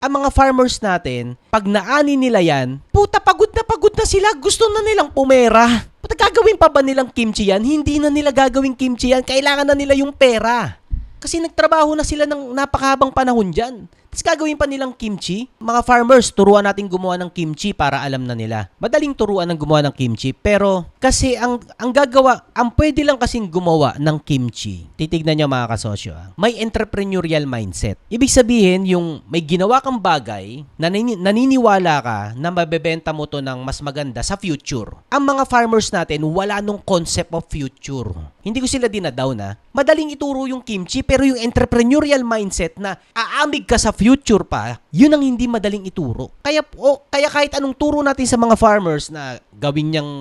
Ang mga farmers natin, pag naani nila yan, puta, pagod na sila. Gusto na nilang pumera. Puta, gagawin pa ba nilang kimchi yan? Hindi na nila gagawing kimchi yan. Kailangan na nila yung pera. Kasi nagtrabaho na sila ng napakahabang panahon dyan. Tapos gagawin pa nilang kimchi. Mga farmers, turuan natin gumawa ng kimchi para alam na nila. Madaling turuan ng gumawa ng kimchi. Pero kasi ang pwede lang kasing gumawa ng kimchi. Titignan nyo mga kasosyo. May entrepreneurial mindset. Ibig sabihin, yung may ginawa kang bagay, naniniwala ka na mabebenta mo to ng mas maganda sa future. Ang mga farmers natin, wala nung concept of future. Hindi ko sila dinadaw na. Madaling ituro yung kimchi, pero yung entrepreneurial mindset na aamig ka sa future pa, yun ang hindi madaling ituro. Kaya kahit anong turo natin sa mga farmers na gawin niyang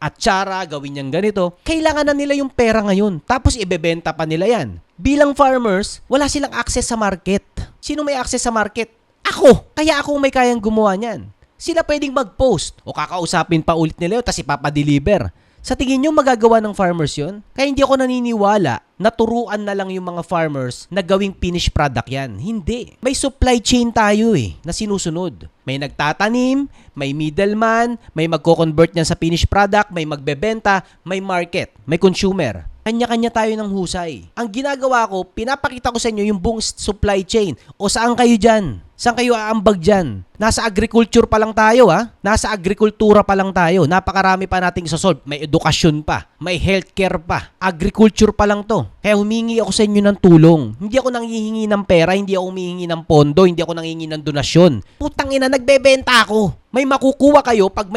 atsara, gawin niyang ganito, kailangan na nila yung pera ngayon. Tapos ibebenta pa nila yan. Bilang farmers, wala silang access sa market. Sino may access sa market? Ako! Kaya ako may kayang gumawa niyan. Sila pwedeng mag-post o kakausapin pa ulit nila yun, tapos ipapadeliver. Sa tingin nyo magagawa ng farmers yun? Kaya hindi ako naniniwala na turuan na lang yung mga farmers na gawing finished product yan. Hindi. May supply chain tayo na sinusunod. May nagtatanim, may middleman, may magko-convert niyan sa finished product, may magbebenta, may market, may consumer. Kanya-kanya tayo ng husay. Ang ginagawa ko, pinapakita ko sa inyo yung buong supply chain. O saan kayo dyan? Saan kayo aambag dyan? Nasa agriculture pa lang tayo Nasa agrikultura pa lang tayo. Napakarami pa nating isosolve. May edukasyon pa. May healthcare pa. Agriculture pa lang to. Kaya humingi ako sa inyo ng tulong. Hindi ako nanghihingi ng pera, hindi ako humihingi ng pondo, hindi ako nanghihingi ng donasyon. Putang ina, nagbebenta ako. May makukuha kayo pag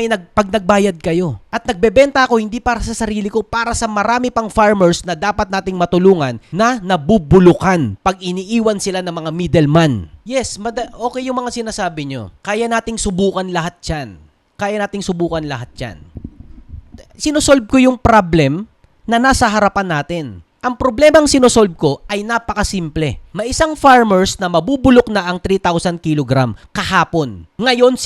nagbayad kayo. At nagbebenta ako hindi para sa sarili ko, para sa marami pang farmers na dapat nating matulungan na nabubulukan pag iniiwan sila ng mga middleman. Yes, okay yung mga sinasabi nyo. Kaya nating subukan lahat yan. Sinosolve ko yung problem na nasa harapan natin. Ang problemang sinosolve ko ay napakasimple. May isang farmers na mabubulok na ang 3,000 kilogram kahapon. Ngayon,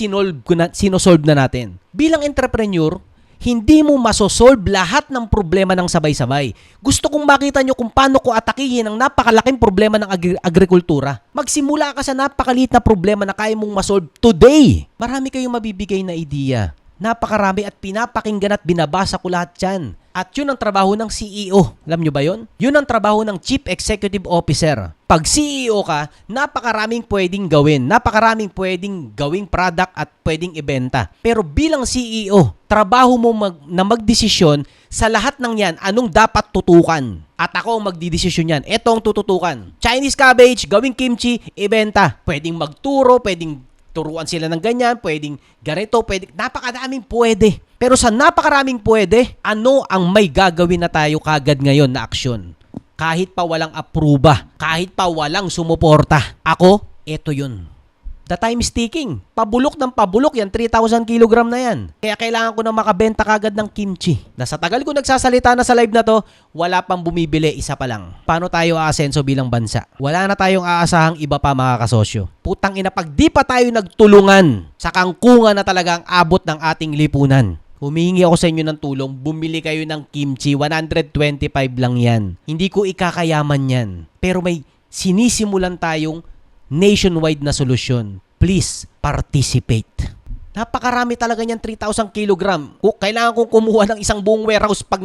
sinosolve na natin. Bilang entrepreneur, hindi mo masosolve lahat ng problema ng sabay-sabay. Gusto kong makita nyo kung paano ko atakihin ang napakalaking problema ng agrikultura. Magsimula ka sa napakaliit na problema na kaya mong masolve today. Marami kayong mabibigay na ideya. Napakarami at pinapakinggan at binabasa ko lahat yan. At yun ang trabaho ng CEO. Alam nyo ba yun? Yun ang trabaho ng Chief Executive Officer. Pag CEO ka, napakaraming pwedeng gawin. Napakaraming pwedeng gawing product at pwedeng ibenta. Pero bilang CEO, trabaho mo na magdesisyon sa lahat ng yan, anong dapat tutukan. At ako ang magdidesisyon yan. Ito ang tututukan. Chinese cabbage, gawing kimchi, ibenta. Pwedeng magturo, pwedeng turuan sila ng ganyan, pwedeng ganito, pwedeng, napakadaming pwede. Pero sa napakaraming pwede, ano ang may gagawin na tayo kagad ngayon na aksyon? Kahit pa walang aproba, kahit pa walang sumuporta. Ako, eto yun. The time is ticking. Pabulok ng pabulok yan, 3,000 kilogram na yan. Kaya kailangan ko na makabenta kagad ng kimchi. Sa tagal ko nagsasalita na sa live na to, wala pang bumibili, isa pa lang. Paano tayo aasenso bilang bansa? Wala na tayong aasahang iba pa mga kasosyo. Putang ina, pag di pa tayo nagtulungan, sa kangkungan na talaga ang abot ng ating lipunan. Humihingi ako sa inyo ng tulong, bumili kayo ng kimchi, 125 lang yan. Hindi ko ikakayaman yan. Pero may sinisimulan tayong nationwide na solusyon. Please, participate. Napakarami talaga niyan, 3,000 kilogram. Kailangan kong kumuha ng isang buong warehouse pag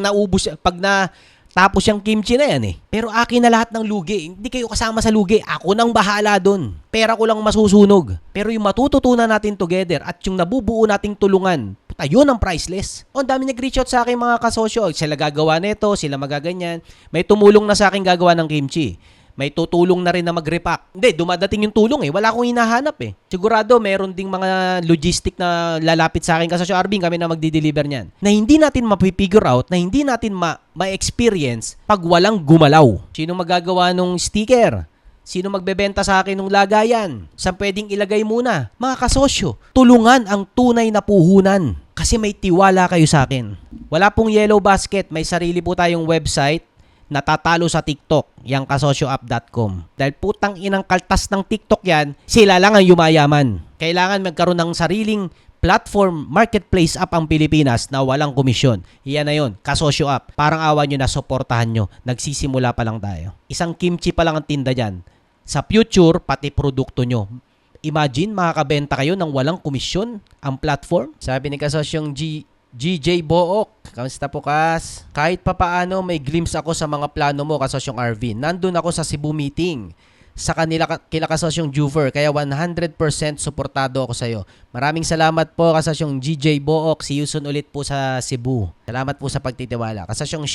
tapos yung kimchi na yan Pero akin na lahat ng lugi. Hindi kayo kasama sa lugi. Ako nang bahala doon. Pera ko lang masusunog. Pero yung matututunan natin together at yung nabubuo nating tulungan, yun ang priceless. Ang dami nag-reach out sa akin mga kasosyo. Sila gagawa nito, sila magaganyan. May tumulong na sa akin gagawa ng kimchi. May tutulong na rin na mag-repack. Hindi, dumadating yung tulong Wala akong hinahanap Sigurado, meron ding mga logistic na lalapit sa akin kasi sa Arbing kami na magdi-deliver niyan. Na hindi natin mapipigure out, na hindi natin ma-experience pag walang gumalaw. Sino magagawa nung sticker? Sino magbebenta sa akin ng lagayan? Saan pwedeng ilagay muna? Mga kasosyo, tulungan ang tunay na puhunan. Kasi may tiwala kayo sa akin. Wala pong yellow basket. May sarili po tayong website. Natatalo sa TikTok, yang kasosyoapp.com. Dahil putang inang kaltas ng TikTok yan, sila lang ang yumayaman. Kailangan magkaroon ng sariling platform, marketplace app ang Pilipinas na walang komisyon. Iyan na yun, Kasosyo App. Parang awa nyo na suportahan nyo. Nagsisimula pa lang tayo. Isang kimchi pa lang ang tinda dyan. Sa future, pati produkto nyo. Imagine, makakabenta kayo ng walang komisyon ang platform. Sabi ni kasosyong GJ Book, kamusta po kas? Kahit papaano may glimpse ako sa mga plano mo kasosyong RV. Nandun ako sa Cebu meeting sa kila kasosyong Juver, kaya 100% suportado ako sa iyo. Maraming salamat po kasosyong GJ Book. See you soon ulit po sa Cebu. Salamat po sa pagtitiwala. Kasosyong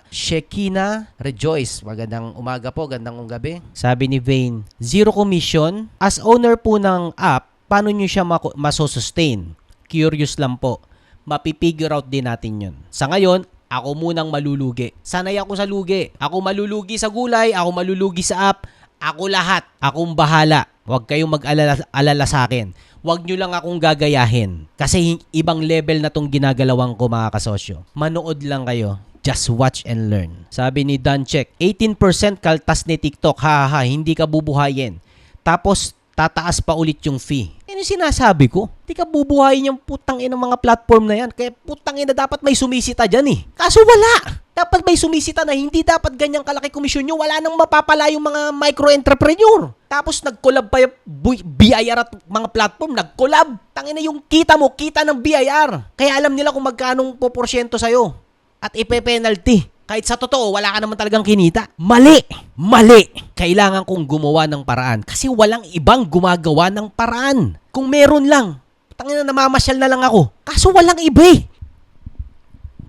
Shekina Rejoice. Magandang umaga po, gandang gabi. Sabi ni Vane, zero commission. As owner po ng app, paano nyo siya masosustain? Curious lang po. Mapipigure out din natin yun. Sa ngayon, ako munang malulugi. Sanay ako sa lugi. Ako malulugi sa gulay, ako malulugi sa app. Ako lahat. Akong bahala. Huwag kayong mag-alala sa akin. Huwag nyo lang akong gagayahin. Kasi ibang level na tong ginagalawan ko mga kasosyo. Manood lang kayo. Just watch and learn. Sabi ni Dancheck, 18% kaltas ni TikTok. Ha, hindi ka bubuhayin. Tapos, tataas pa ulit yung fee. Yan yung sinasabi ko. Hindi ka bubuhayin yung putang ina mga platform na yan. Kaya putang ina dapat may sumisita dyan eh. Kaso wala. Dapat may sumisita na hindi dapat ganyang kalaki komisyon nyo. Wala nang mapapala yung mga micro-entrepreneur. Tapos nag-collab pa yung BIR at mga platform. Nag-collab. Tangina yung kita mo, kita ng BIR. Kaya alam nila kung magkanong poporsyento sa'yo. At ipe-penalty. Kahit sa totoo, wala ka naman talagang kinita. Mali! Mali! Kailangan kong gumawa ng paraan. Kasi walang ibang gumagawa ng paraan. Kung meron lang, tangina namamasyal na lang ako. Kaso walang iba eh.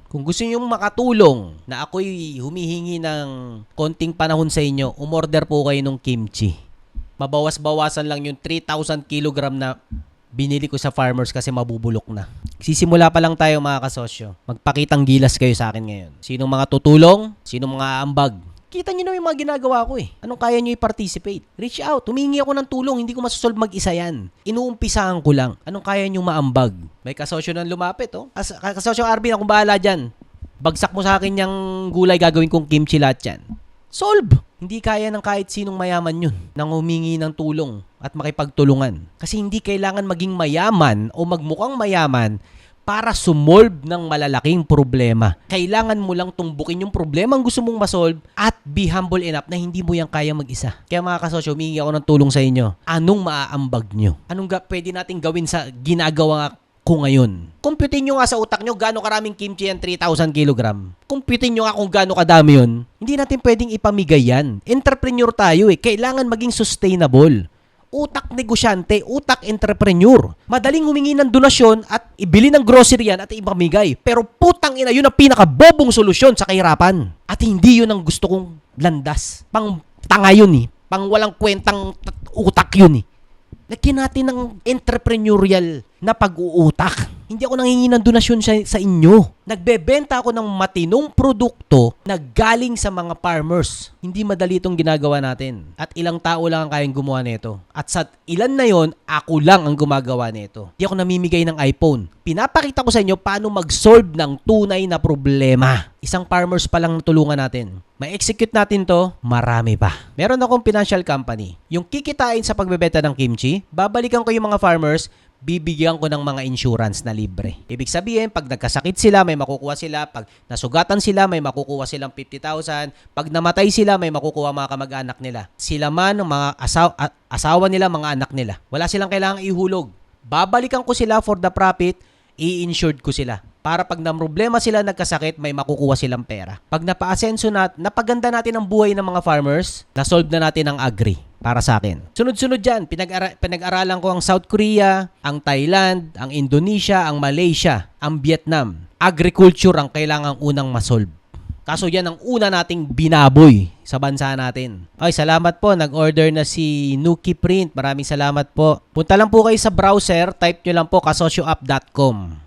Kung gusto niyo makatulong na ako'y humihingi ng konting panahon sa inyo, umorder po kayo ng kimchi. Mabawas-bawasan lang yung 3,000 kilogram na binili ko sa farmers kasi mabubulok na. Sisimula pa lang tayo mga kasosyo. Magpakitang gilas kayo sa akin ngayon. Sinong mga tutulong? Sinong mga ambag? Kita nyo na yung mga ginagawa ko eh. Anong kaya nyo i-participate? Reach out. Humingi ako ng tulong. Hindi ko masosolve mag-isa yan. Inuumpisahan ko lang. Anong kaya nyo maambag? May kasosyo nang lumapit oh. Kasosyo Arvin, akong bahala dyan. Bagsak mo sa akin yung gulay, gagawin kong kimchi lahat yan. Solve! Hindi kaya ng kahit sinong mayaman yun nang humingi ng tulong at makipagtulungan. Kasi hindi kailangan maging mayaman o magmukhang mayaman para sumolve ng malalaking problema. Kailangan mo lang tumbukin yung problema ang gusto mong masolve at be humble enough na hindi mo yan kaya mag-isa. Kaya mga kasosyo, humingi ako ng tulong sa inyo. Anong maaambag nyo? Anong pwede natin gawin sa ginagawa ko ngayon? Computin nyo nga sa utak nyo gaano karaming kimchi yan, 3,000 kilogram. Computin nyo nga kung gaano kadami yun. Hindi natin pwedeng ipamigay yan. Entrepreneur tayo eh. Kailangan maging sustainable. Utak negosyante, utak entrepreneur. Madaling humingi ng donasyon at ibili ng grocery yan at ipamigay. Pero putang ina, yun ang pinakabobong solusyon sa kahirapan. At hindi yun ang gusto kong landas. Pang tanga yun eh. Pang walang kwentang utak yun eh. Lagyan natin ng entrepreneurial na pag-uutak. Hindi ako nangingi ng donasyon sa inyo. Nagbebenta ako ng matinong produkto na galing sa mga farmers. Hindi madali itong ginagawa natin. At ilang tao lang ang kayang gumawa nito. At sa ilan na yon, ako lang ang gumagawa nito. Hindi ako namimigay ng iPhone. Pinapakita ko sa inyo paano mag-solve ng tunay na problema. Isang farmers pa lang natulungan natin. Ma-execute natin to, marami pa. Meron akong financial company. Yung kikitain sa pagbebenta ng kimchi, babalikan ko yung mga farmers, bibigyan ko ng mga insurance na libre. Ibig sabihin, pag nagkasakit sila, may makukuha sila. Pag nasugatan sila, may makukuha silang 50,000. Pag namatay sila, may makukuha mga kamag-anak nila. Sila man, mga asawa nila, mga anak nila. Wala silang kailangang ihulog. Babalikan ko sila for the profit, i-insured ko sila. Para pag problema sila nagkasakit, may makukuha silang pera. Pag napaasenso napaganda natin ang buhay ng mga farmers, nasolve na natin ang agri para sa akin. Sunod-sunod dyan, pinag-aralan ko ang South Korea, ang Thailand, ang Indonesia, ang Malaysia, ang Vietnam. Agriculture ang kailangang unang masolve. Kaso yan ang una nating binaboy sa bansa natin. Ay, salamat po. Nag-order na si Nuki Print. Maraming salamat po. Punta lang po kayo sa browser. Type nyo lang po kasosyoapp.com.